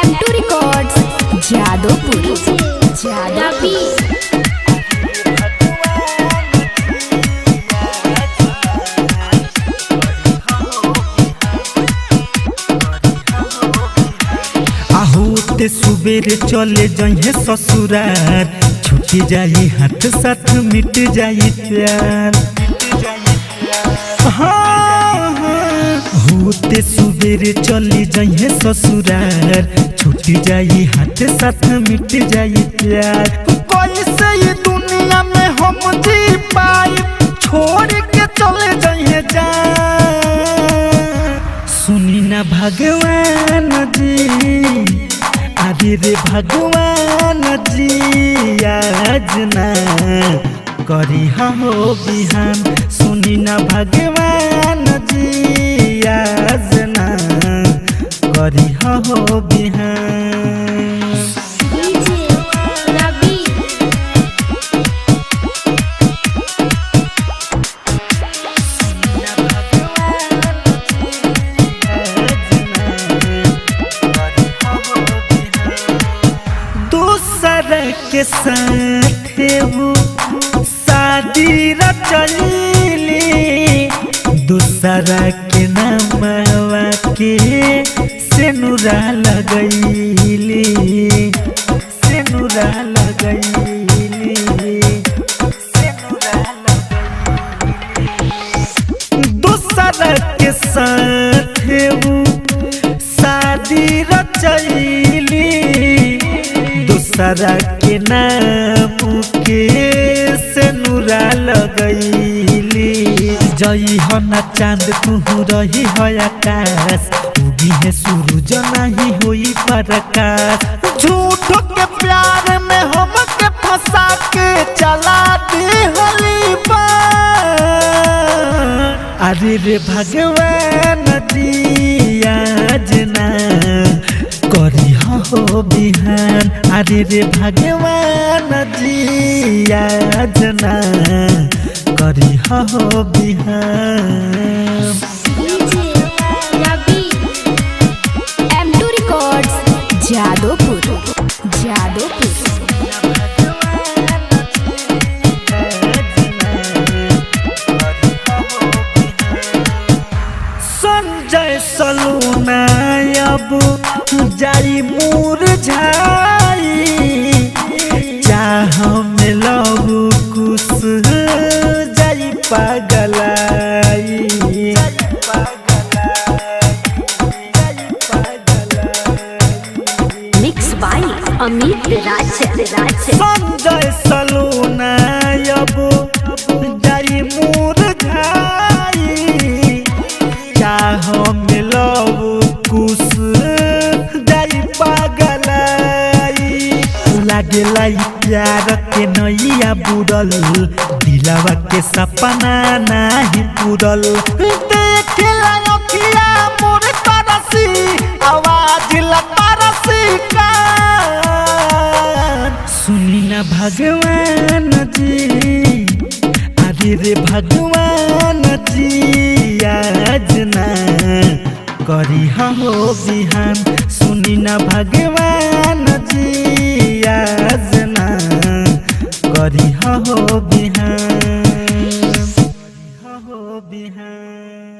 M2 Records Jadopur आहूते सुबेरे चले जाइए ससुरार, छूटी जाई हाथ साथ मिट जाई प्यार। होते सुबेरे चली जाइए ससुरार, छूटी जाई हाथ साथ मिट जाई प्यार। कैसे ये दुनिया में हम जी पाई, छोड़ के चले जाइए जान। सुनी ना भगवान जी, अरे रे भगवान जी, आज ना करी हो बिहान। सुनी ना भगवान जी, आज ना करी हो बिहान। के साथ वो शादी रचली, दूसरा के नामवा के सेनुरा लगैली, सेनुरा लगैली, सेनुरा लगैली। दूसरा के साथ वो शादी रचली, दूसरा के नाम के सेनुरा लगैली। जई हो ना चांद तू रही हो आकाश, उगी है सूरज नहीं हुई प्रकाश। झूठ के प्यार में हम के फंसा के चला दी होली बार। अरे रे भगवान जी, आज ना करी हो बिहान। अरे रे भगवान जी, आज ना करी हो बिहान। M2 Records Jadopur. संजय सलूना अब जाई मुरझाई, चाह में लहू कुछ जाई पागलाई। मिक्स बाय अमित राज। संजय सलूना अब जाई मुरझाई, चाह में लहू कुछ जाई पागलाई। लागेला प्यार के नैया बुड़ल, दिलवा के सपना नहीं पूरल। देखला अखिया मोर तरसी, आवाज तरसी कान। सुनी ना भगवान जी, अरे रे भगवान जी, आज ना करी हो बिहान। सुनी ना भगवान जी, आज ना करी हो बिहान, हो बिहान।